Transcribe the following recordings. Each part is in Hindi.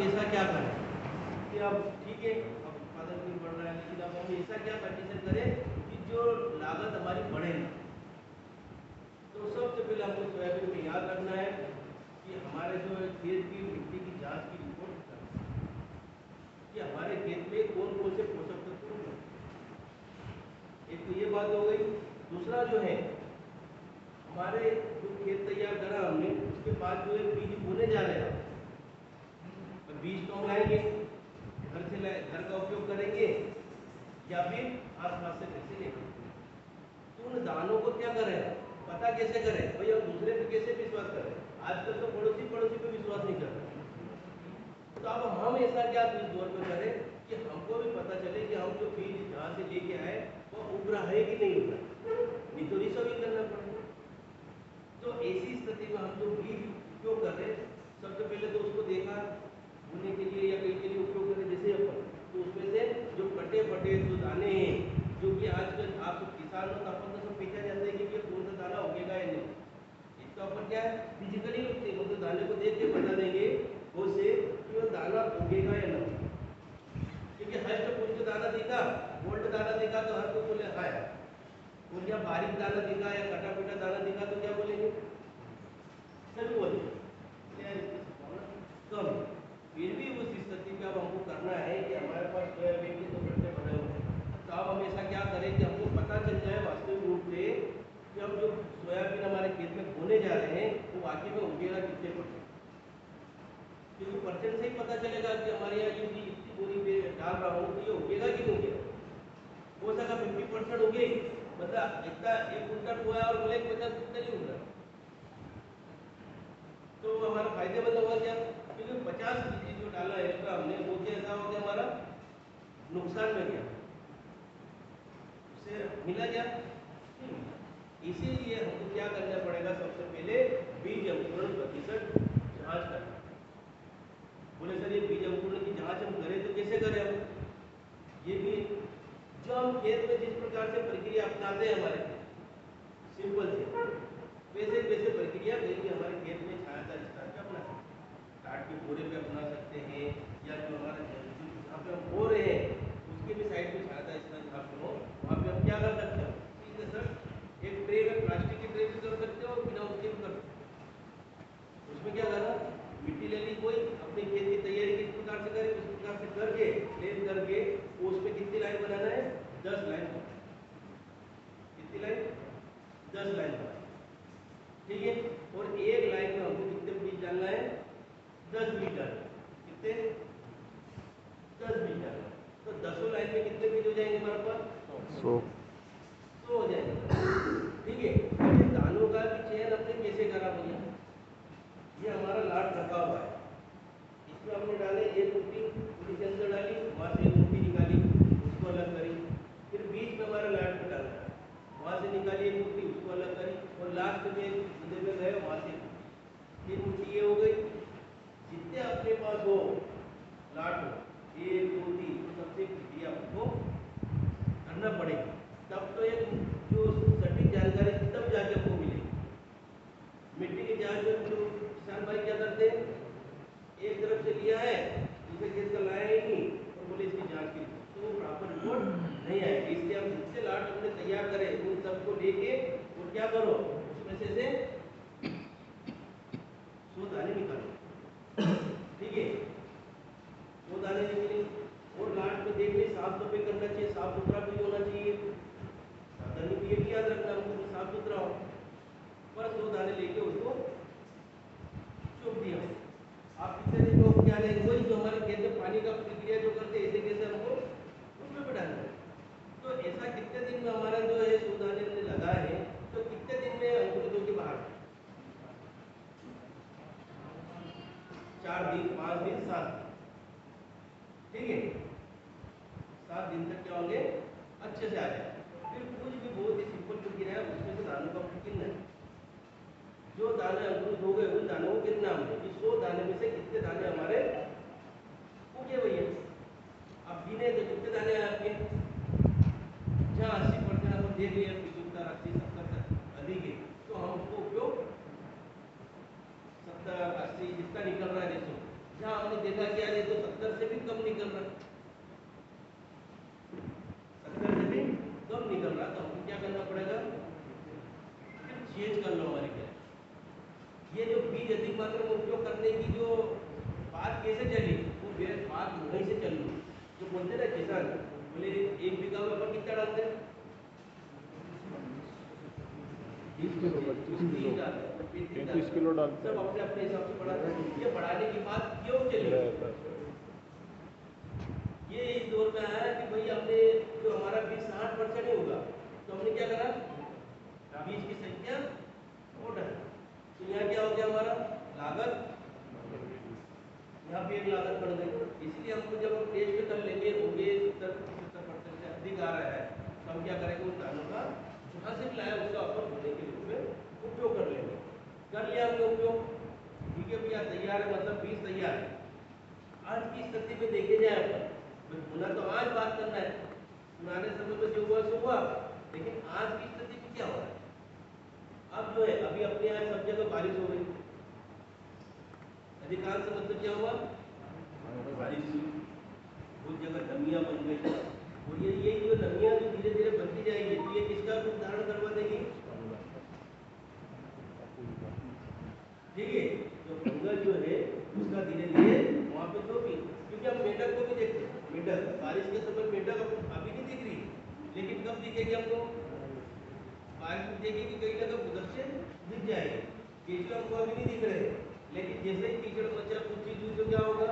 आप ऐसा क्या करें कि अब ठीक है, अब उत्पादन नहीं बढ़ रहा है, लेकिन अब हम ऐसा क्या कंडीशन करें कि जो लागत हमारी बढ़े ना। तो सबसे पहले हमको सोयाबीन में याद रखना है कि हमारे जो खेत की मिट्टी की जांच की रिपोर्ट करना है कि हमारे खेत में कौन कौन से पोषक तत्व हैं। एक तो ये बात हो गई। दूसरा जो है, हमारे जो खेत तैयार करा हमने, उसके बाद जो है बीज बोने जा रहे हैं, तो बीज तो हम लाएंगे घर से, घर का उपयोग करेंगे या फिर आसपास से कैसे लेंगे। तो उन दानों को क्या करें, पता कैसे करें भाई, हम दूसरे पे कैसे विश्वास करें। आजकल तो पड़ोसी पे विश्वास नहीं कर रहे। तो अब हम ऐसा क्या इस दौर में करें कि हमको भी पता चले कि हम जो बीज जहाँ से लेके आए वो उग रहा है कि नहीं उग रहा, नहीं तो रिसर्च ही करना पड़ेगा। तो ऐसी स्थिति में हम जो बीज उपयोग कर रहे हैं, सबसे पहले तो उसको देखा बोने के लिए या कहीं के लिए उपयोग करें जैसे अपन, तो उसमें से जो कटे फटे जो दाने हैं, जो कि आजकल आप किसान हो तो अपन तो सब पहचान जाते हैं कि ये कौन सा दाना उगेगा या नहीं। इसका अपन क्या है, फिजिकली मतलब दाने को देख के बता देंगे वो से कि वो दाना उगेगा या नहीं। क्योंकि हस्ट पुष्ट दाना दिखा, गोल्ड दाना दिखा तो हर कोई बोले खाया, और या बारीक दाना दिखा या कटा पिटा दाना दिखा तो क्या बोलेंगे, सभी बोलेंगे कम। फिर भी उस स्थिति में अब हमको करना है कि हमारे पास सोयाबीन के तो गट्टे भरे हुए हैं, तो अब हम ऐसा क्या करें कि हमको पता चल जाए वास्तविक रूप से कि हम जो सोयाबीन हमारे खेत में बोने जा रहे हैं वो वाकई में उगेगा कितने %। क्योंकि परसेंट से ही पता चलेगा कि हमारे यहाँ ये भी इतनी बोरी पे डाल रहा हूँ तो ये उगेगा कि नहीं उगेगा। हो सका 50% उगे, मतलब इतना 1 कुंटल हुआ और बोले 50 कुंटल ही उग रहा, तो हमारा फायदेमंद होगा क्या, क्योंकि 50 केजी जो डाला एक्स्ट्रा हमने वो कैसा हो गया, हमारा नुकसान में गया, उससे मिला क्या, नहीं मिला। इसीलिए हमको क्या करना पड़ेगा, सबसे पहले बीज अंकुरण प्रतिशत जांच करना। बोले सर ये बीज अंकुरण की जांच हम करें तो कैसे करें हम, ये भी जो हम खेत में जिस प्रकार से प्रक्रिया अपनाते हैं हमारे सिंपल से वैसे वैसे प्रक्रिया कहीं हमारे खेत में छायादार स्थान पे अपना सकते हैं, काट के बोरे पे अपना सकते हैं, या जो हमारा जहाँ पे हम बो रहे हैं उसके भी साइड में छायादार स्थान जहाँ पे हो वहाँ पे हम क्या कर सकते हो, सीधे सर एक ट्रे में प्लास्टिक की ट्रे भी कर सकते हो, बिना उसके भी कर सकते हो। उसमें क्या करना, मिट्टी ले ली, कोई अपने खेत की तैयारी किस प्रकार से करे उस प्रकार से करके प्लेन करके उसमें कितनी लाइन बनाना है, 10 लाइन। कितनी लाइन, 10 लाइन बनाना, ठीक है। और एक लाइन में हमको कितने बीज डालना है, 10 बीज डालना, कितने, 10 बीज डालना। तो 10 लाइन में कितने बीज हो जाएंगे हमारे पास, 100 हो जाएंगे, ठीक है। इन दानों का भी चयन हमने कैसे करा भैया, ये हमारा लाट रखा हुआ है, इसमें हमने डाले एक मुट्ठी, मुट्ठी के अंदर डाली, वहाँ से एक मुट्ठी निकाली, उसको अलग करी, फिर बीच में हमारा लाट में डालना है, वहाँ से निकाली एक मुट्ठी, उसको अलग करी, और लास्ट में मुद्दे में गए वहाँ से 3 मुट्ठी ये हो गई। जितने अपने पास हो लाट हो 1 2 3, तो सबसे प्रक्रिया आपको करना पड़ेगी, तब तो एक जो सटीक जानकारी तब जाके आपको मिलेगी। मिट्टी की जांच में जो किसान भाई क्या करते हैं, एक तरफ से लिया है दूसरे खेत का लाया ही नहीं और बोले इसकी जांच की, तो वो प्रॉपर रिपोर्ट नहीं आएगी। इसलिए हम जितने लाट हमने तैयार करें उन सबको लेके और क्या करो, उसमें से 100 दाने निकालो, ठीक है। 100 दाने निकले और लाट में देख ले, साफ सफाई करना चाहिए, साफ सुथरा भी होना चाहिए, सावधानी भी ये भी याद रखना हमको साफ सुथरा हो। पर 100 दाने लेके उसको चुप दिया। आप कितने दिन में क्या लेंगे, वही जो हमारे खेत में पानी का प्रक्रिया जो करते हैं ऐसे कैसे हमको उसमें भी डालना है। तो ऐसा कितने दिन में हमारा जो है 100 दाने हमने लगा है, तो कितने दिन में अंकुरित होकर बाहर, 4 दिन 5 दिन 7 दिन, ठीक है। 7 दिन तक क्या होंगे, अच्छे से आ जाए। फिर कुछ भी बहुत ही सिंपल प्रक्रिया है, उसमें से दानों का गिनना है, जो दाने अंकुरित हो गए उन दानों को गिनना हमने, 100 दाने में से कितने दाने हमारे उगे भैया। अब गिने तो कितने दाने हैं आपके, जहाँ 80% अपन देख लिया 75 80 70 अधिक है, तो हम उसको उपयोग 70 80 जितना निकल रहा है देखो, जहाँ हमने देखा कि यार ये तो 70 से भी कम निकल रहा, 70 से भी कम निकल रहा, तो हमको क्या करना पड़ेगा, चेंज कर लो हमारी क्या। ये जो बीज अधिक मात्रा में उपयोग करने की जो बात कैसे चली, वो बात वहीं से चल रही। जो बोलते ना किसान बोले 1 बीघा में अपन कितना डालते हैं, 35 किलो डालते हैं। सब अपने अपने हिसाब से बढ़ाते हैं। ये बढ़ाने की बात क्यों चली, ये इस दौर में आया कि भाई हमने जो हमारा बीज 60% ही होगा, तो हमने क्या करा, बीज की संख्या ऑर्डर, तो यहाँ क्या हो गया हमारा लागत, यहाँ पे एक लागत बढ़ गई। इसलिए हमको जब हम टेस्ट कर लेंगे होंगे 70-75% से अधिक आ रहा है, तो हम क्या करेंगे, उस दानों का जहाँ से लाया उसका अपन होने के रूप में उपयोग कर लेंगे। कर लिया हमने उपयोग, ठीक है भैया, तैयार है, मतलब बीज तैयार है। आज की स्थिति में देखे जाए अपन, होना तो आज बात करना है, पुराने समय में जो हुआ सो हुआ, लेकिन आज की स्थिति में क्या हो रहा है, अब जो है अभी अपने यहाँ सब जगह बारिश हो गई, अधिकांश मतलब क्या हुआ, बारिश हुई, बहुत जगह नमियाँ बन गई, और ये जो नमियाँ जो धीरे धीरे बनती जाएगी, तो ये किसका रूप धारण करवा देगी, ठीक है, तो फंगस जो है उसका धीरे धीरे वहाँ पे जो भी, क्योंकि हम मेंढक को भी देखते हैं, मेंढक बारिश के समय मेंढक अभी नहीं दिख रही, लेकिन कब दिखेगी हमको, बारिश में देखेगी कहीं ना कहीं उधर से दिख जाएगी, कीचड़ हमको अभी नहीं दिख रहे, लेकिन जैसे ही कीचड़ मचा कुछ चीज हुई तो क्या होगा,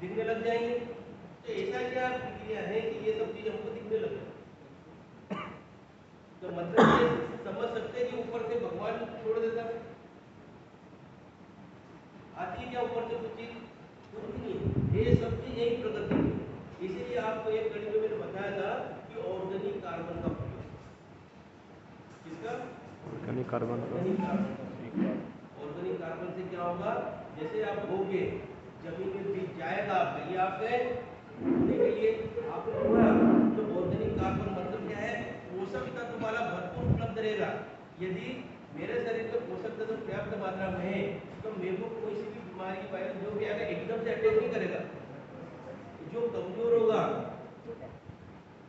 दिखने लग जाएंगे। तो ऐसा क्या प्रक्रिया है कि ये सब चीज हमको दिखने लग जाए, तो मतलब ये समझ सकते हैं कि ऊपर से भगवान छोड़ देता है, आती है क्या ऊपर से कुछ चीज, कुछ भी नहीं, ये सब चीज यही प्रकृति है। इसीलिए आपको एक कड़ी में मैंने बताया था कि ऑर्गेनिक कार्बन का प्रयोग, किसका, ऑर्गेनिक कार्बन का, ऑर्गेनिक कार्बन से क्या होगा, जैसे आप बोगे जमीन में बीज जाएगा आपका, ये आपके होने के लिए आपको हुआ, तो ऑर्गेनिक कार्बन मतलब क्या है, पोषक तत्व वाला भरपूर उपलब्ध रहेगा। यदि मेरे शरीर में पोषक तत्व पर्याप्त मात्रा में है, तो मेरे को कोई सी भी बीमारी वायरस जो भी आएगा एकदम से अटैक नहीं करेगा। जो कमजोर होगा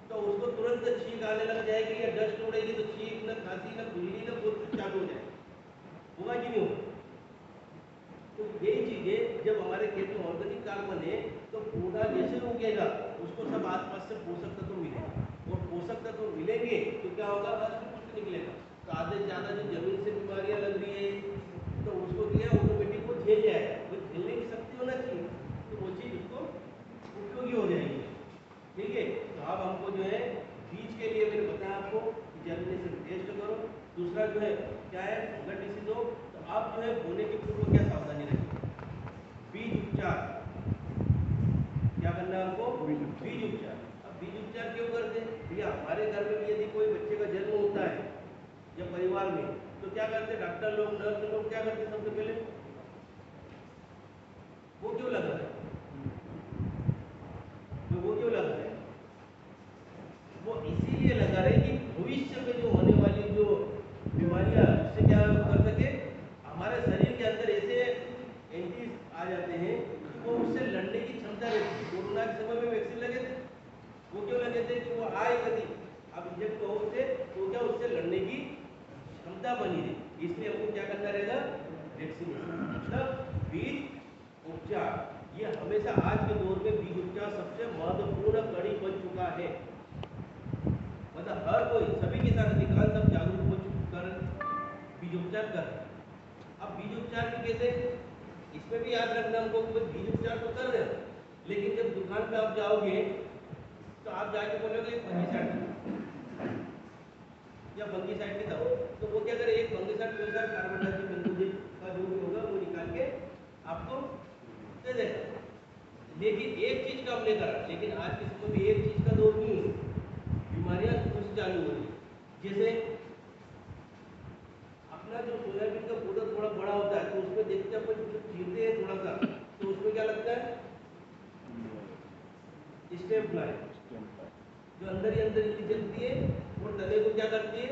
तो उसको तुरंत छींक आने लग जाएगी, या डस्ट उड़ेगी तो छींक न खांसी न खुजली न बहुत कुछ चालू हो जाए, होगा कि नहीं होगा। तो यही चीजें जब हमारे खेत में ऑर्गेनिक कार्बन है, तो पौधा जैसे उगेगा उसको सब आसपास से पोषक तत्व मिलेगा, और पोषक तत्व मिलेंगे तो क्या होगा, पुष्ट निकलेगा। तो आधे से ज्यादा जो जमीन से बीमारियां लग रही है, तो उसको क्या ऑटोमेटिक वो झेल जाएगा, वो झेलने की शक्ति होना चाहिए, तो वो चीज उसको उपयोगी हो जाएगी, ठीक है। तो अब हमको जो है बीज के लिए मैंने बताया आपको कि जर्मिनेशन टेस्ट करो, दूसरा जो है क्या है, फंगल डिसीज हो, तो आप जो है बोने के पूर्व क्या सावधानी रखें, बीज उपचार, क्या करना है हमको, बीज उपचार। अब बीज उपचार क्यों करते हैं भैया, हमारे घर में भी यदि कोई बच्चे का जन्म होता है या परिवार में, तो क्या करते हैं डॉक्टर लोग, नर्स लोग क्या करते हैं, सबसे पहले वो क्यों लगा है, तो वो क्यों लगा है, वो इसीलिए लगा रहे कि भविष्य में जो होने वाली जो बीमारियां, उससे क्या कर सके, हमारे शरीर के अंदर ऐसे एंटी आ जाते हैं कि वो उससे लड़ने की क्षमता रहती है। कोरोना के समय में वैक्सीन लगे थे, वो क्यों लगे थे कि वो आए यदि अब इंजेक्ट हो उससे, तो क्या उससे लड़ने की क्षमता बनी रही, इसलिए हमको क्या करना रहेगा, वैक्सीनेशन, मतलब बीज उपचार। ये हमेशा आज के दौर में बीज उपचार सबसे महत्वपूर्ण कड़ी बन चुका है, मतलब हर कोई, सभी किसान अधिकांश सब जागरूक हो कर बीज उपचार कर रहे हैं। अब बीज उपचार भी कैसे, इसमें भी याद रखना हमको कि बीज उपचार तो कर रहे हो, लेकिन जब दुकान पे आप जाओगे तो आप जाके बोलोगे फंगिसाइड या फंगिसाइड की दवा, तो वो क्या करे, एक फंगिसाइड दो चार कार्बन डाइऑक्साइड का जो भी होगा वो निकाल के आपको दे देगा, लेकिन एक चीज का हमने करा, लेकिन आज के समय में एक चीज का दौर नहीं है, बीमारियां खुद से चालू हो रही है। जैसे अपना जो सोयाबीन का पौधा थोड़ा बड़ा होता है, तो उसमें देखते हैं अपन चीरते हैं थोड़ा सा, तो उसमें क्या लगता है, स्टेम फ्लाई, जो अंदर ही अंदर इतनी चलती है और तने को क्या करती है,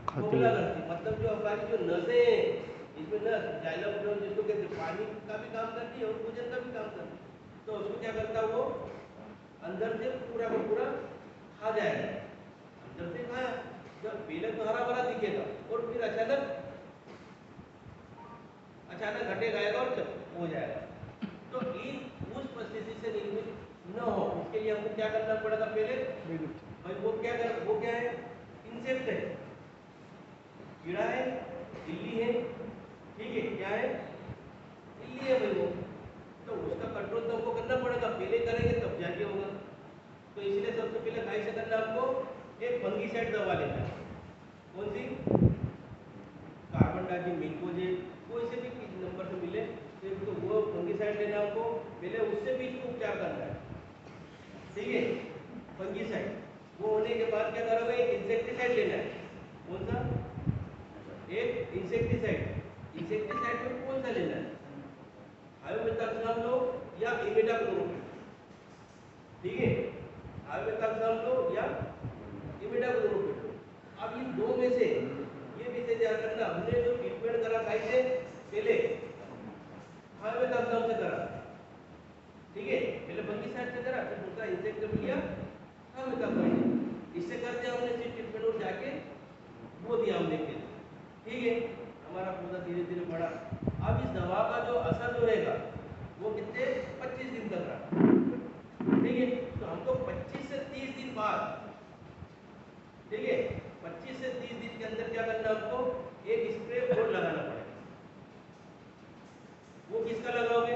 खोखला करती है, मतलब जो हमारी जो नसें इसमें ना जाइलोफ्लोर जिसको कहते हैं पानी का भी काम करती है और भोजन का भी काम करती है। तो उसको क्या करता है वो अंदर से पूरा का पूरा खा जाएगा। अंदर से खाया, जब पहले तो हरा भरा दिखेगा और फिर अचानक घटेगा आएगा और चप हो जाएगा। तो इन उस परिस्थिति से निर्मित न हो इसके लिए हमको क्या करना पड़ेगा पहले भाई वो क्या है इंसेक्ट है, कीड़ा है, इल्ली है, ठीक है क्या है इल्ली है भाई वो, तो उसका कंट्रोल तो हमको करना पड़ेगा, पहले करेंगे तब जाके होगा। तो इसलिए सबसे पहले काय से करना हमको एक फंगीसाइड दवा लेना है। कौन सी? कार्बन मिंकोजेब, कोई से भी नंबर से मिले तो वो फंगीसाइड लेना हमको, पहले उससे भी इसको उपचार करना है, ठीक है फंगीसाइड। वो होने के बाद क्या करोगे एक इंसेक्टिसाइड लेना है। कौन सा? एक इंसेक्टिसाइड। इंसेक्टिसाइड में कौन सा लेना है? आयोमेथाक्साम लो या इमिडाक्लोप्रिड, ठीक है आयोमेथाक्साम लो या इमिडाक्लोप्रिड लो। अब इन दो में से ये विषय ध्यान रखना, हमने जो ट्रीटमेंट करा कैसे पहले आयोमेथाक्साम से करा, ठीक है पहले फंगीसाइड से करा, फिर दूसरा इंसेक्ट लिया आयोमेथाक्साम। इससे करते हमने सिर्फ ट्रीटमेंट और जाके वो दिया हमने के, ठीक है हमारा पौधा धीरे धीरे बढ़ा। अब इस दवा का जो असर जो रहेगा वो कितने 25 दिन तक रहा, ठीक है तो हमको 25 से 30 दिन बाद, ठीक है 25 से 30 दिन के अंदर क्या करना हमको एक स्प्रे और लगाना पड़ेगा। वो किसका लगाओगे?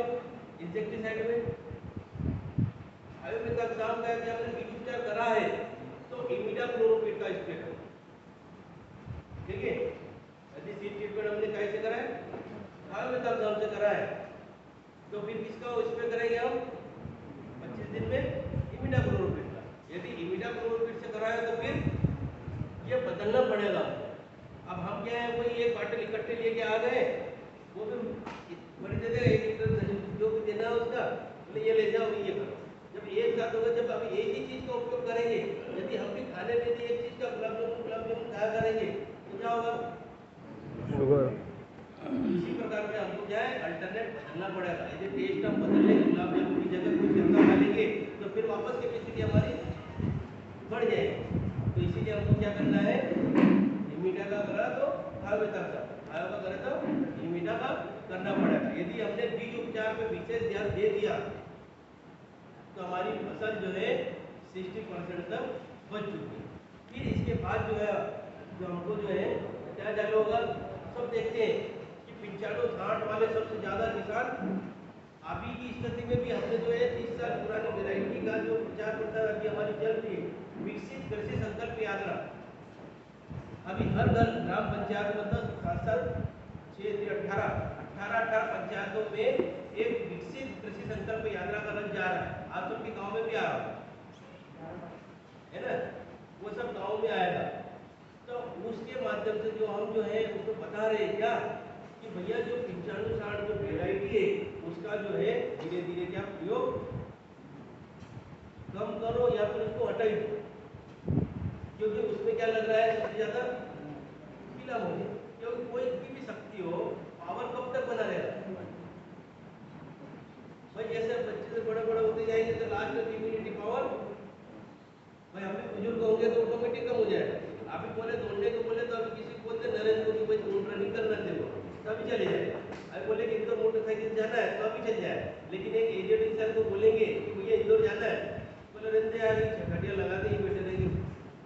इंसेक्टिसाइड में। आयोमेथाक्साम का यदि हमने बीज उपचार करा है तो इमिडाक्लोप्रिड का स्प्रे करो, ठीक है यदि सीड ट्रीटमेंट हमने कैसे करा है आयोमेथाक्साम से करा है तो फिर किसका स्प्रे करेंगे हम 25 दिन में इमिडाक्लोप्रिड का। यदि इमिडाक्लोप्रिड से करा है तो फिर ये बदलना पड़ेगा। अब हम क्या है कोई एक बाटल इकट्ठे लेके आ गए, वो भी बड़ी दे देगा 1 लीटर जो भी देना है उसका, बोले ये ले जाओ ये करो। जब एक साथ होगा, जब अभी एक ही चीज का उपयोग करेंगे, यदि हम भी खाने में एक चीज का गुलाब जामुन खाया करेंगे तो क्या होगा शुगर। इसी प्रकार से हमको क्या है अल्टरनेट बदलना पड़ेगा। यदि टेस्ट हम बदल लेंगे गुलाब जामुन की जगह कोई सिरका खा लेंगे तो फिर वापस कैपेसिटी हमारी बढ़ जाएगी। तो इसीलिए हमको क्या करना है इमिडा का करा तो आयोमेथाक्साम, आयो का करा तो इमिडा का करना पड़ेगा। यदि हमने बीज उपचार पे विशेष ध्यान दे दिया तो हमारी फसल जो है 60% तक बच चुकी है। फिर इसके बाद जो है जो हमको जो है क्या चालू होगा, सब देखते हैं कि 95-60 वाले सबसे ज़्यादा किसान अभी की स्थिति में भी हमने जो है 30 साल पुरानी वैरायटी का जो प्रचार प्रसार अभी हमारी चल रही है विकसित कृषि संकल्प यात्रा, अभी हर घर ग्राम पंचायत मतलब 18 पंचायतों में एक विकसित कृषि संकल्प यात्रा का रन जा रहा है। आप सबके गांव में भी आ रहा है ना, वो सब गांव में आएगा। तो उसके माध्यम से जो हम जो है उसको बता रहे हैं क्या कि भैया जो 95-60 जो वेराइटी है उसका जो है धीरे धीरे क्या प्रयोग कम करो या फिर उसको हटा ही दो, क्योंकि उसमें क्या लग रहा है सबसे ज्यादा पीला होने, क्योंकि कोई भी शक्ति हो पावर कब तक बना रहेगा भाई, जैसे बच्चे से बड़े बड़े होते जाएंगे तो लास्ट में इम्यूनिटी पावर भाई हम भी बुजुर्ग होंगे तो ऑटोमेटिक कम हो जाएगा। आप भी बोले दौड़ने को बोले तो अभी किसी को बोलते नरेंद्र मोदी भाई दौड़ रनिंग करना दे वो तो अभी चले जाएगा। अभी बोले कि इंदौर मोटरसाइकिल जाना है तो अभी चल जाए, लेकिन एक एजेड इंसान को बोलेंगे कि भैया इंदौर जाना है, बोले रहते यार घटिया लगा के ही बैठे रहेंगे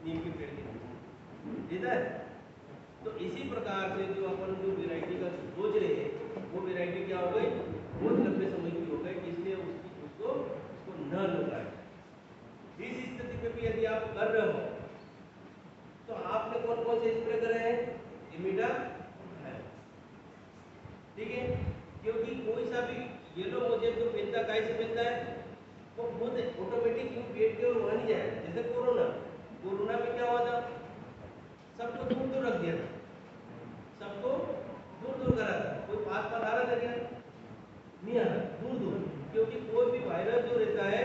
नीम के पेड़ के, ठीक है। तो इसी प्रकार से जो अपन जो वेराइटी का सोच रहे हैं वो वेराइटी क्या हो गई बहुत लंबे समय की हो गई, इसलिए उसको न लगाए। इस स्थिति में भी यदि आप कर रहे हो तो आपने कौन कौन से स्प्रे करे हैं इमिडा है, ठीक है, क्योंकि कोई सा भी येलो मोजेब जो मिलता है से मिलता है वो खुद ऑटोमेटिक क्यों पेट के और वहां नहीं जाएगा। जैसे कोरोना में क्या हुआ था, सबको दूर दूर रख दिया था, सबको दूर दूर करा था, कोई पास आ रहा था क्या नहीं आ रहा, दूर दूर, क्योंकि कोई भी वायरस जो रहता है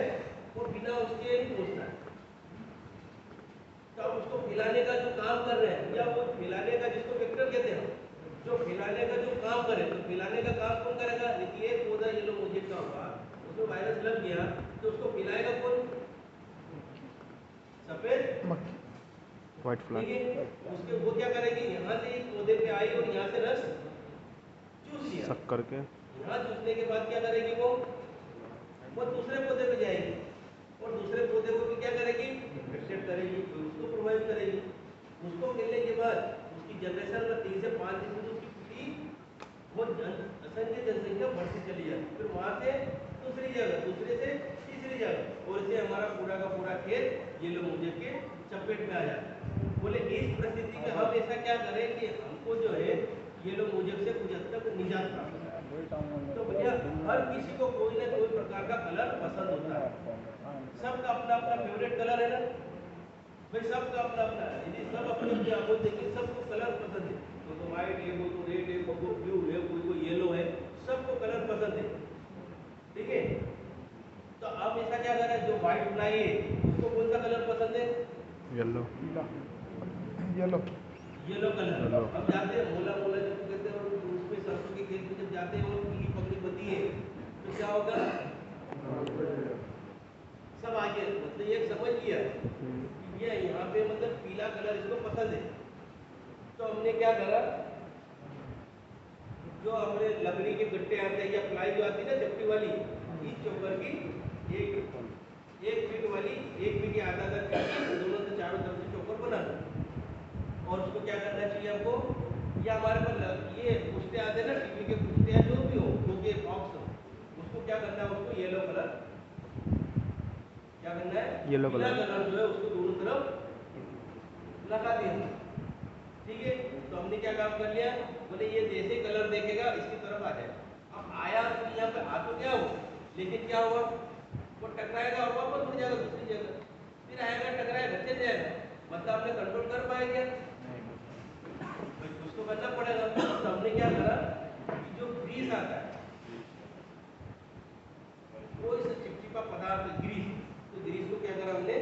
वो बिना उसके नहीं पहुंचता है। तो उसको फैलाने का जो काम कर रहे हैं या वो फैलाने का जिसको वेक्टर कहते हैं जो फैलाने का जो काम करे, तो फैलाने का काम कौन करेगा? देखिए एक पौधा येलो मोजेक का होगा, उसमें वायरस लग गया तो उसको फैलाएगा कौन? सफेद वाइट फ्लाई। ठीक है, उसके वो क्या करेगी, यहाँ से इस पौधे पे आई और यहाँ से रस चूस लिया। सक करके यहाँ चूसने के बाद क्या करेगी वो दूसरे पौधे पे जाएगी और दूसरे पौधे को भी क्या करेगी? इन्फेक्टेड करेगी, तो उसको प्रोवाइड करेगी। उसको मिलने के बाद उसकी जनरेशन में 3 से 5 दिन में उसकी पीढ़ी बहुत असंख्य जनसंख्या बढ़ती चली जाती, फिर वहाँ से दूसरी जगह, दूसरे से तीसरी जगह, और इसे हमारा पूरा का पूरा खेत येलो मोजेक के चपेट में आ जाता है। बोले इस परिस्थिति में हम ऐसा क्या करें कि हमको जो है येलो मोजेक से कुछ हद तक निजात प्राप्त हो। तो भैया हर किसी को कोई ना कोई प्रकार का कलर पसंद होता है, सबका अपना अपना फेवरेट कलर है ना भाई, सबका अपना अपना है। यदि सब अपने अपने आंखों देखिए, सबको कलर पसंद है, तो व्हाइट है, वो तो रेड है, वो तो ब्लू है, कोई को येलो है, सबको कलर पसंद है, ठीक है। तो अब ऐसा क्या कर रहा है, जो व्हाइट फ्लाई है उसको कौन सा कलर पसंद है? Yellow yellow colour. हम जाते हैं मोला मोला जब कहते हैं, और उसमें सरसों के खेत में जब जाते हैं और पीली पगड़ी बंधी है तो क्या होगा? सब आगे मतलब ये समझ लिया कि ये यहाँ पे मतलब पीला कलर इसको पसंद है। तो हमने क्या करा, जो हमारे लकड़ी के गट्टे आते हैं या प्लाई जो आती है ना चपटी वाली, इस चोकर की एक फीट वाली, 1 फीट या आधा फीट दोनों से चारों तरफ से चोकर बना लो। और उसको क्या करना चाहिए हमको, या हमारे पास ये पुष्टे आते हैं ना, टीवी के पुष्टे हैं, जो भी हो, जो कि बॉक्स हो, उसको क्या करना है, उसको येलो कलर क्या करना है, येलो पीला कलर कलर जो है उसको दोनों तरफ लगा दिया, ठीक है। तो हमने क्या काम कर लिया, बोले ये जैसे कलर देखेगा इसकी तरफ आ जाए। अब आया तो यहाँ पे आ तो क्या हो, लेकिन क्या होगा, वो टकराएगा और वापस उड़ जाएगा दूसरी जगह, फिर आएगा टकराएगा चल जाएगा, मतलब आपने कंट्रोल कर पाएंगे? उसको करना पड़ेगा। तो हमने क्या करा कि जो ग्रीस आता है, कोई सा चिपचिपा पदार्थ ग्रीस, तो ग्रीस को क्या करा हमने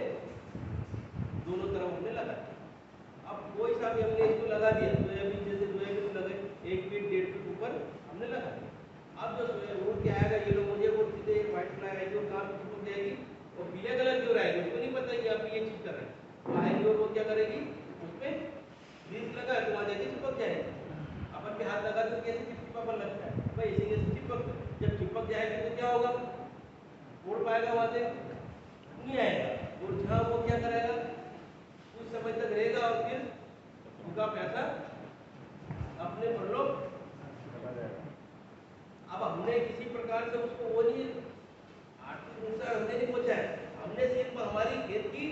दोनों तरफ हमने लगा दिया। अब कोई सा भी हमने इसको लगा दिया, सोयाबीन जैसे सोयाबीन लगे 1 फीट 1.5 फीट ऊपर हमने लगा दिया। अब जो सोयाबीन क्या आएगा, ये लोग मुझे वो सीधे व्हाइट फ्लाई आएगी और कहाँ पे चिपक जाएगी, और पीले कलर की हो आएगी, उसको नहीं पता कि आप ये चीज कर रहे हैं, तो आएगी और वो क्या करेगी, उसमें ग्रीस लगा तो वहाँ जाके चिपक जाएगी। अपन के हाथ लगा तो कैसे चिपचिपापन लगता है भाई, इसी के चिपक, जब चिपक जाएगी तो क्या होगा, उड़ पाएगा वहां से नहीं आएगा, और जहां वो क्या करेगा कुछ समय तक रहेगा और फिर भूखा प्यासा अपने पर लो। अब हमने किसी प्रकार से उसको वो नहीं आर्थिक नुकसान हमने नहीं पहुंचाया, हमने सिर्फ हमारी खेत की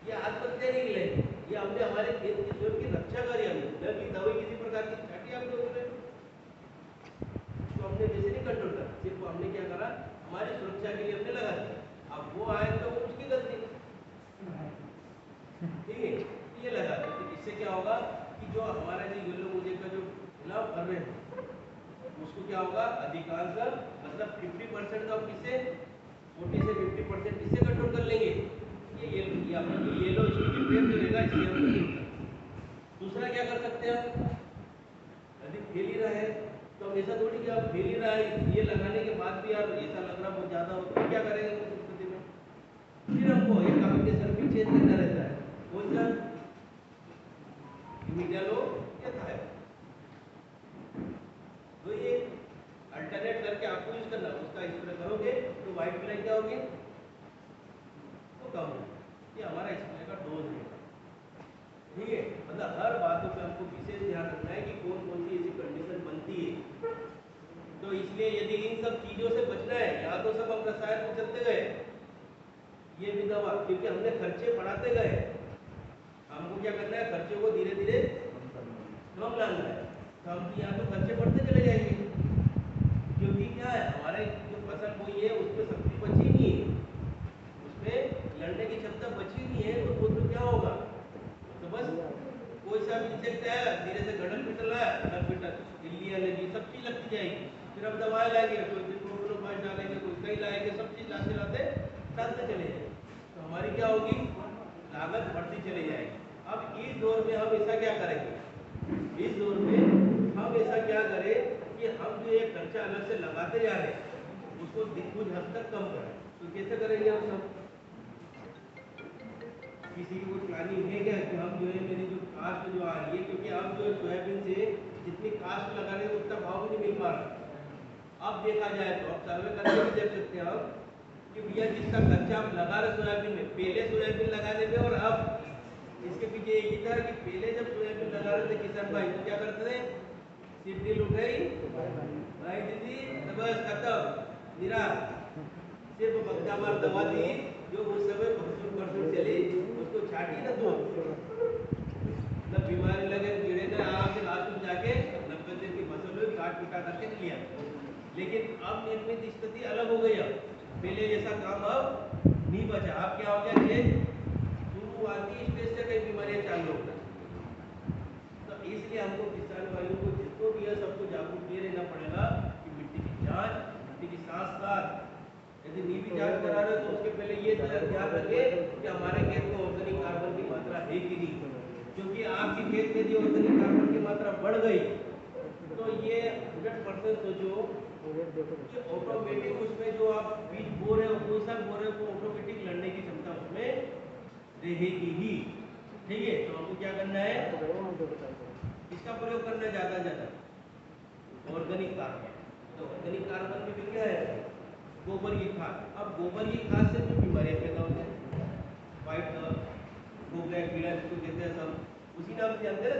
ये आत्महत्या नहीं गिलाई, ये हमने हमारे खेत की स्वयं की रक्षा करी, हमने कि दवाई किसी प्रकार की छाटी हमने उसमें, तो हमने वैसे नहीं कंट्रोल करा, सिर्फ हमने क्या करा हमारी सुरक्षा के लिए हमने लगा दिया। अब वो आए तो वो उसकी गलती, ठीक है, ये लगा दिया। तो इससे क्या होगा कि जो हमारा जो येलो मोजेक का जो खिलाफ कर रहे हैं उसको क्या होगा, अधिकांश मतलब 50% का किससे 40 से 50% किससे कंट्रोल कर लेंगे, ये येलो स्टिकी ट्रेप जो रहेगा इससे हम। दूसरा क्या कर सकते हैं, अधिक फैल ही रहा है तो हम ऐसा थोड़ी कि आप फैल ही रहा है ये लगाने के बाद भी आप ऐसा लग रहा बहुत ज़्यादा हो, तो क्या करेंगे उस स्थिति में, फिर हमको एक कम्युनिकेशन भी चेंज करना रहता है, कौन सा इमिडालो या थायराइड, तो ये अल्टरनेट करके आपको यूज करना, उसका स्प्रे करोगे तो व्हाइट फ्लाई क्या होगी, तो कम होगी। ये हमारा स्प्रे का डोज है, ठीक है। मतलब हर बातों पे हमको विशेष ध्यान रखना है कि कौन कौन सी ऐसी कंडीशन बनती है। तो इसलिए यदि इन सब चीज़ों से बचना है, या तो सब हम रसायन को चलते गए, ये भी दवा, क्योंकि हमने खर्चे बढ़ाते गए, हमको क्या करना है खर्चे को धीरे धीरे कम लाना है, तो हम यहाँ तो खर्चे बढ़ते चले जाएंगे, क्योंकि क्या है हमारे जो फसल बोई है उस पर शक्ति बची नहीं है, उसमें लड़ने की क्षमता बची नहीं है, तो वो तो क्या होगा, तो बस कोई सा भी इंसेक्ट आया धीरे से गड़ल पिटल आया, गड़ल पिटल इल्ली अलर्जी सब चीज़ लगती जाएगी, फिर हम दवाएं लाएंगे, कोई दिन प्रोफिलोफास डालेंगे, कोई कई लाएंगे, सब चीज़ लाते लाते डालते चले जाएंगे, तो हमारी क्या होगी लागत बढ़ती चली जाएगी। अब इस दौर में हम ऐसा क्या करेंगे, इस दौर में हम ऐसा क्या करें कि हम जो ये खर्चा अलग से लगाते जा रहे हैं उसको कुछ हद तक कम करें। तो कैसे करेंगे हम सब? किसी की कोई प्लानिंग है क्या कि हम जो है मेरी जो कास्ट जो आ रही है, क्योंकि अब जो सोयाबीन से जितनी कास्ट लगा रहे हैं उतना भाव भी नहीं मिल पा रहा। अब देखा जाए तो अब सर्वे करके भी देख सकते हैं हम कि भैया जितना खर्चा आप लगा रहे सोयाबीन में, पहले सोयाबीन लगाने में और अब, इसके पीछे एक ही था कि पहले जब सोयाबीन लगा रहे थे किसान भाई तो क्या करते थे? सीढ़ी उठाई भाई दीदी तो बस खत्म निरा, सिर्फ बगदामार दवा दी जो उस समय परसों चली उसको छाटी ना दो न बीमारी लगे कीड़े ने आराम से लास्ट में जाके 90 दिन की फसल हुई काट पिटा करके लिया। लेकिन अब निर्मित स्थिति अलग हो गई। अब पहले जैसा काम अब नहीं बचा। अब क्या हो गया कि शुरुआती स्टेज से कई बीमारियां चालू हो गई। तो इसलिए हमको किसान भाइयों को जिनको भी है सबको जागरूक ये रहना पड़ेगा कि मिट्टी की जांच, मिट्टी की साथ साथ यदि नहीं भी जांच करा रहे हो तो उसके पहले ये ध्यान रखें कि हमारे खेत में ऑर्गेनिक कार्बन की मात्रा है कि नहीं। क्योंकि आपके खेत में जो ऑर्गेनिक कार्बन की मात्रा बढ़ गई तो ये 100% सोचो कि ऑटोमेटिक उसमें जो आप बीज बो रहे हो कोई सा बो रहे हो तो ऑटोमेटिक लड़ने की क्षमता उसमें रहेगी ही। ठीक है, तो हमको क्या करना है? इसका प्रयोग करना है ज़्यादा से ज़्यादा ऑर्गेनिक कार्बन। तो ऑर्गेनिक कार्बन में भी क्या है? गोबर की खाद। अब गोबर की खाद से जो बीमारियाँ पैदा होती हैं, वाइट गोबरा कीड़ा जिसको कहते हैं सब उसी नाम से जानते हैं।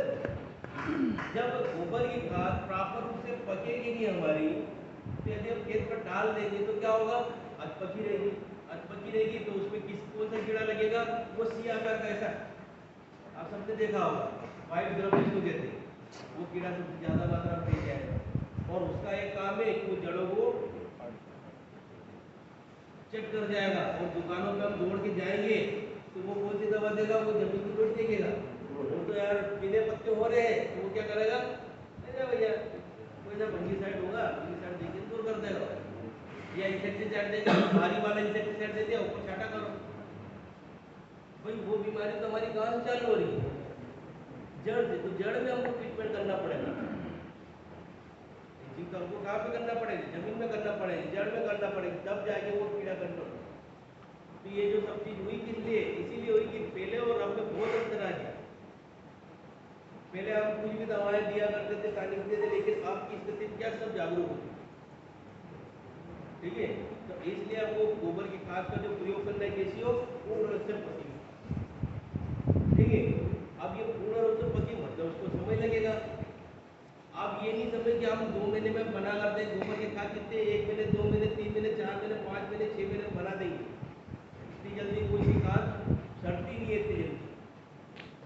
जब गोबर की खाद प्रॉपर रूप से पकेगी नहीं हमारी तो यदि हम खेत पर डाल देंगे तो क्या होगा? अधपकी रहेगी। अधपकी रहेगी तो उसमें कौन सा कीड़ा लगेगा? वो सी आकार का ऐसा, आप सबने देखा होगा, व्हाइट ग्रब जिसको कहते हैं, वो कीड़ा सबसे ज्यादा मात्रा में फैल जाएगा और उसका एक काम है कि वो जड़ों को चेक कर जाएगा और दुकानों पे हम दौड़ के जाएंगे तो वो कौन सी दवा देगा? वो जमीन की रोटी देखेगा। वो तो यार पीले पत्ते हो रहे हैं तो वो क्या करेगा? अरे भैया कोई ना फंगीसाइड होगा, फंगीसाइड देके दूर कर देगा, या इंसेक्टिसाइड देगा, भारी वाला इंसेक्टिसाइड दे दिया ऊपर छाटा करो। भाई वो बीमारी तो हमारी कहाँ से चालू हो रही है? जड़ से। तो जड़ में हमको ट्रीटमेंट करना पड़ेगा। तो हमको कहाँ पे करना पड़ेगा? जमीन में करना पड़ेगा, जड़ में करना पड़ेगा, तब जाके वो कीड़ा कंट्रोल। तो ये जो सब चीज हुई किस लिए? इसीलिए हुई कि पहले और अब में बहुत अंतर आ गया। पहले हम कुछ भी दवाएं दिया करते थे, टॉनिक देते थे, लेकिन अब की स्थिति क्या सब जागरूक हो। ठीक है, तो इसलिए हमको गोबर की खाद का जो प्रयोग करना है कैसी हो? पूर्ण रूप से पकी हो। ठीक है, अब ये पूर्ण रूप से पकी मतलब उसको समय लगेगा। आप ये नहीं समझे कि हम 2 महीने में बना कर दें। गोबर की खाद कितने? 1 महीने, 2 महीने, 3 महीने, 4 महीने, 5 महीने, 6 महीने में बना देंगे। इतनी जल्दी कोई भी खाद सड़ती नहीं है इतनी जल्दी।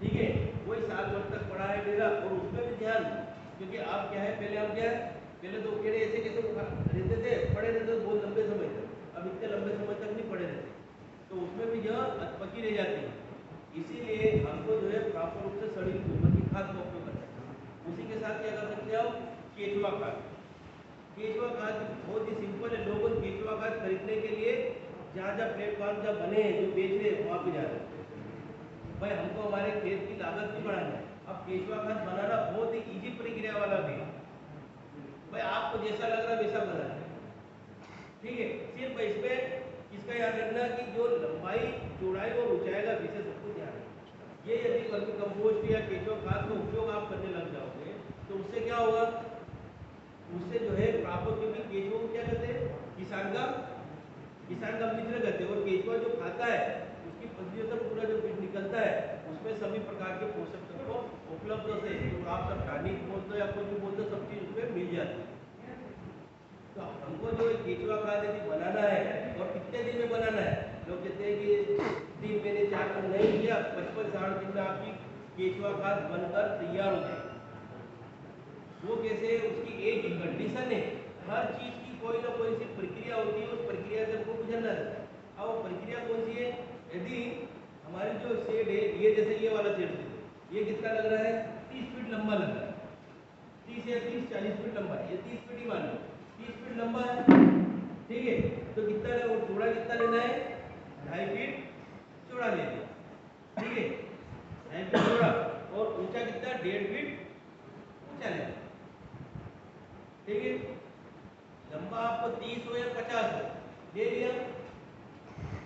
ठीक है, वही साल भर तक पड़ा है मेरा और उसमें भी ध्यान, क्योंकि आप क्या है पहले हम क्या है पहले तो कीड़े ऐसे कैसे रहते थे, पड़े रहते थे बहुत लंबे समय तक। अब इतने लंबे समय तक नहीं पड़े रहते, तो उसमें भी जो अधपकी रह जाती है। इसीलिए हमको जो है प्रॉपर रूप से सड़ी गोबर की खाद का उपयोग करना है। उसी के साथ क्या कर सकते हैं हम? केचुआ खाद। केचुआ खाद बहुत ही सिंपल है। लोगों केचुआ खाद खरीदने के लिए जहाँ जहाँ प्लेटफॉर्म जहाँ बने हैं जो बेच रहे हैं वहाँ पे जा रहे हैं। भाई हमको हमारे खेत की लागत भी बढ़ाना है। अब केचुआ खाद बनाना बहुत ही इजी प्रक्रिया वाला भी है। भाई आपको जैसा लग रहा है वैसा बनाना है। ठीक है, सिर्फ इसमें इसका याद रखना कि जो लंबाई, चौड़ाई और ऊंचाई का विशेष सबको ध्यान रखना। ये यदि वर्मी कंपोस्ट या केचुआ खाद का उपयोग आप करने लग जाओगे तो उससे क्या होगा? उससे जो है प्रॉपर, क्योंकि केचुआ को क्या कहते हैं? किसान का मित्र कहते हैं। और केचुआ जो खाता है उसकी पत्तियों से पूरा जो बीज निकलता है उसमें सभी प्रकार के पोषक तत्व उपलब्ध होते हैं, जो आप सब टॉनिक बोलते हो या कुछ भी बोलते हो, सब चीज उसमें मिल जाती है। तो हमको जो केचुआ खाद यदि बनाना है और कितने दिन में बनाना है? लोग कहते हैं कि 3 महीने 4 महीने, नहीं किया 55-60 दिन में आपकी केचुआ खाद बनकर तैयार हो जाएगी। वो कैसे? उसकी एक ही कंडीशन है, हर चीज की कोई ना कोई सी प्रक्रिया होती है, उस प्रक्रिया से हमको गुजरना रहता है। अब वो प्रक्रिया कौन सी है? यदि हमारी जो शेड है, ये जैसे ये वाला शेड है, ये कितना लग रहा है? 30 फीट लंबा लग रहा है। 30 या 30-40 फीट लंबा है, ये 30 फीट ही मान लो, 30 फीट लंबा है। ठीक है, तो कितना है और चौड़ा कितना लेना है? 2.5 फीट चौड़ा लेना है। ठीक है, 2.5 फीट चौड़ा और ऊंचा कितना? 1.5 फीट ऊंचा लेना है। वो 30 हो या 50 हो, ले लिया।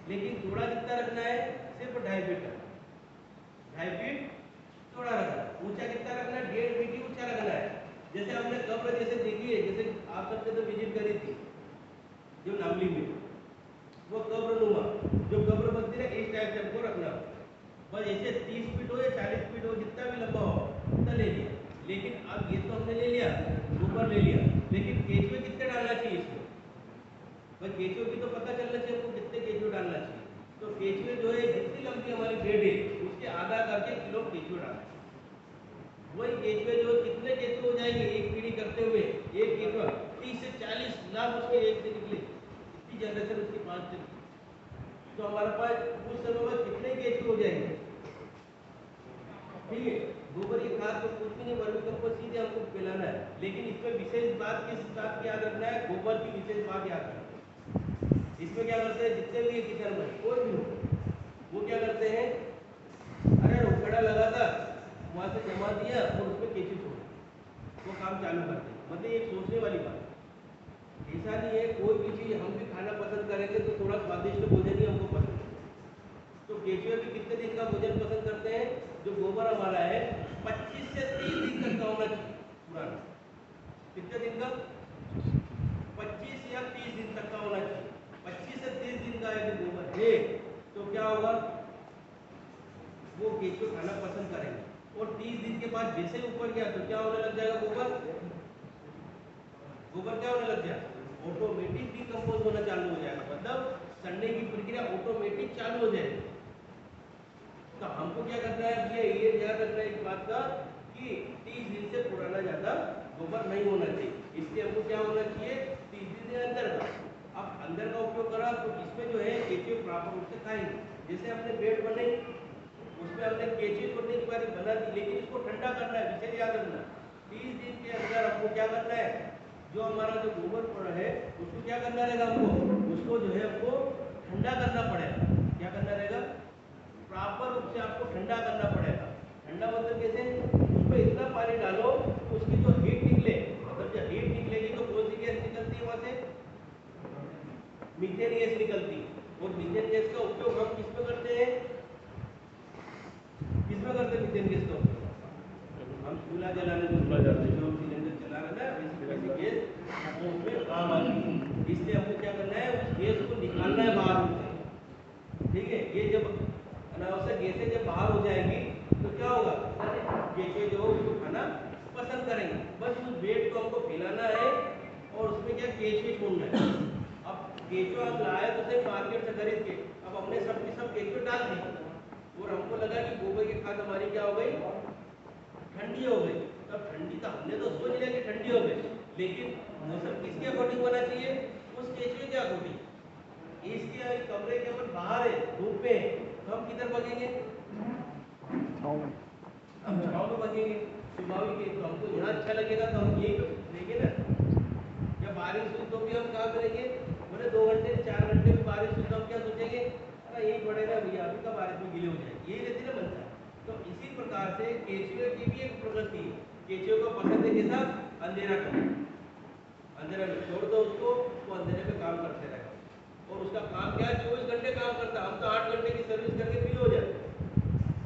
लेकिन चौड़ा कितना रखना है? सिर्फ 2.5 फीट का, 2.5 फीट चौड़ा रखना है। ऊंचा कितना रखना है? 1.5 फीट ही ऊंचा रखना है। जैसे हमने कब्र जैसे देखी है, जैसे आप सबसे तो विजिट करी थी जो नामली में, वो कब्र नुमा जो कब्र बनती है इस टाइप से हमको रखना हो। बस ऐसे 30 फीट हो या 40 फीट हो, जितना भी लंबा हो उतना ले लिया। लेकिन अब ये तो हमने ले लिया, ऊपर ले लिया, लेकिन केचुए कितने डालना चाहिए इसको? भाई केचुए की तो पता चलना चाहिए हमको कितने केचुए डालना चाहिए। तो केचुए जो है जितनी लंबी हमारी बेड है उसके आधा करके किलो केचुए डालना है। वही केचुए जो कितने केचुए हो जाएंगे एक पीढ़ी करते हुए, एक केचुआ 30 से 40 लाख उसके एक से निकले, इतनी जनरेशन उसकी 5 से। तो हमारे पास उस समय में कितने केचुए हो जाएंगे? ठीक है, गोबर की खाद तो कुछ भी नहीं, वर्मी कंपोस्ट सीधे हमको फैलाना है। लेकिन इसमें विशेष बात किस बात की याद रखना है? गोबर की विशेष बात याद रखना है। इसमें क्या करते हैं, जितने भी किसान भाई कोई भी हो वो क्या करते हैं, अरे उखड़ा लगा था वहाँ से जमा दिया और उसमें केचुए छोड़, वो काम चालू करते हैं। मतलब एक सोचने वाली बात, ऐसा नहीं है कोई भी चीज़ हम भी खाना पसंद करेंगे तो थोड़ा स्वादिष्ट भोजन ही हमको पसंद है। तो केचुए भी कितने दिन का भोजन पसंद करते हैं? जो गोबर हमारा है 25 से 30 दिन तक का होना चाहिए पुराना। कितने दिन का? 25 या 30 दिन तक का होना चाहिए। 25 से 30 दिन का यदि गोबर है तो क्या होगा, वो केचुए खाना पसंद करेंगे। और 30 दिन के बाद जैसे ऊपर गया तो क्या होने लग जाएगा? गोबर क्या होने लग जाएगा? ऑटोमेटिक डिकम्पोज होना चालू हो जाएगा। मतलब सड़ने की प्रक्रिया ऑटोमेटिक चालू हो जाएगी। तो हमको क्या करना है भैया, ये ध्यान रखना है इस बात का कि 30 दिन से पुराना ज्यादा गोबर नहीं होना चाहिए। इसलिए हमको क्या होना चाहिए? 30 दिन के अंदर का। अब अंदर का उपयोग करा तो इसमें जो है केचुए प्रॉपर रूप से खाएंगे। जैसे हमने बेड बनाई उसमें हमने केचुए छोड़ने की बात बना दी, लेकिन इसको ठंडा करना है, विशेष याद रखना। 30 दिन के अंदर हमको क्या करना है, जो हमारा जो गोबर पड़ा है उसको क्या करना रहेगा, हमको उसको जो है हमको ठंडा करना पड़ेगा। क्या करना रहेगा? प्रॉपर रूप से आपको ठंडा करना पड़ेगा। ठंडा मतलब कैसे? उसमें इतना पानी डालो उसकी जो हीट निकले, मतलब जब हीट निकलेगी तो कौन सी गैस निकलती है वहां से? मीथेन गैस निकलती है। और मीथेन गैस का उपयोग हम किसमें करते हैं? किसमें करते हैं मीथेन गैस का उपयोग? हम चूल्हा जलाने में, जो सिलेंडर चला रहे हैं वैसी गैस वो उसमें काम आती है। इसलिए हमको क्या करना है, उस गैस को निकालना है बाहर से। ठीक है, ये जब अनावश्यक गैसें जब बाहर हो जाएंगी तो क्या होगा, केचुए जो उसको खाना पसंद करेंगे। बस उस वेट को हमको फैलाना है और उसमें क्या केचुए छोड़ना है। अब केचुआ हम लाए तो सही मार्केट से खरीद के, अब हमने सब के सब केचुए डाल दी और हमको लगा कि गोबर की खाद हमारी क्या हो गई, ठंडी हो गई। तब ठंडी तो हमने तो सोच लिया कि ठंडी हो गई, लेकिन मौसम किसके अकॉर्डिंग होना चाहिए? उस केचुए के अकॉर्डिंग। इसके कमरे के अपन बाहर है, धूप में, तो हम किधर भागेंगे? हम छाव में भागेंगे स्वाभाविक है। तो हमको यहाँ अच्छा लगेगा तो हम यही लेंगे ना। जब बारिश हुई तो भी हम क्या करेंगे, बोले 2 घंटे 4 घंटे में बारिश हुई तो हम क्या सोचेंगे, अरे यही पड़ेगा भैया, अभी का बारिश में गीले हो जाए, यही रहती ना मनसा। तो इसी प्रकार से केचुए की भी एक प्रवृत्ति है। केचुए को पसंद है कैसा? अंधेरा करना। अंधेरा में छोड़ दो उसको, वो अंधेरे में काम करते रहेगा। और उसका काम क्या है? 24 घंटे काम करता है। हम तो 8 घंटे की सर्विस करके फ्री हो जाते हैं,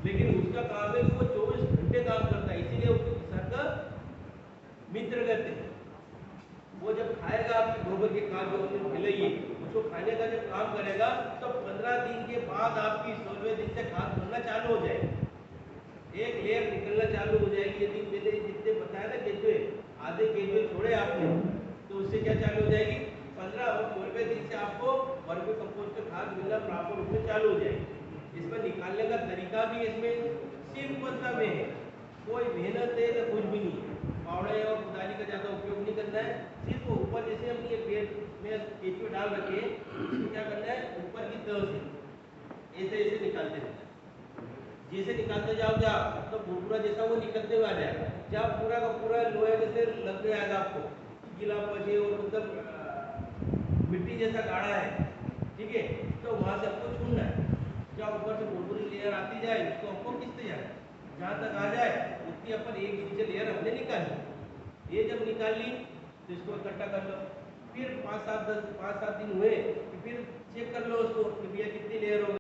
लेकिन उसका काम है कि वो 24 घंटे काम करता है। इसीलिए उसको किसान का मित्र कहते हैं। वो जब खाएगा आपकी गोबर की खाद जो उसने फैलाई, उसको खाने का जब काम करेगा तो 15 दिन के बाद आपकी 16वें दिन से खाद बनना चालू हो जाएगी, एक लेयर निकलना चालू हो जाएगी। यदि मैंने जितने बताया ना केचुए, आधे केचुए छोड़े आपने तो उससे क्या चालू हो जाएगी, 15 और 16वें दिन से आपको वर्मी कंपोस्ट का खाद मिलना प्रॉपर रूप से चालू हो जाएगी। इसमें निकालने का तरीका भी इसमें सिंपल सा में है, कोई मेहनत है या कुछ भी नहीं है। फावड़े और कुदाली का ज़्यादा उपयोग नहीं करना है। सिर्फ ऊपर जैसे हम ये पेड़ में केचुए डाल रखे हैं, इसको क्या करना है, ऊपर की तह से ऐसे ऐसे निकालते रहना है। जैसे निकालते जाओगे आप तो पूरा जैसा वो निकलते हुए आ जाएगा। जब पूरा का पूरा लोहे जैसे लग जाएगा आपको, गीला पचे और मतलब मिट्टी जैसा गाढ़ा है, ठीक है, तो वहाँ से आपको छूना है। जब ऊपर से बुरबुरी लेयर आती जाए उसको हमको खींचते जाए, जहाँ तक आ जाए उतनी अपन एक नीचे लेयर हमने निकाली। ये जब निकाल ली तो इसको इकट्ठा कर लो। फिर 5-7 दिन हुए कि फिर चेक कर लो उसको कि भैया कितनी लेयर हो गई।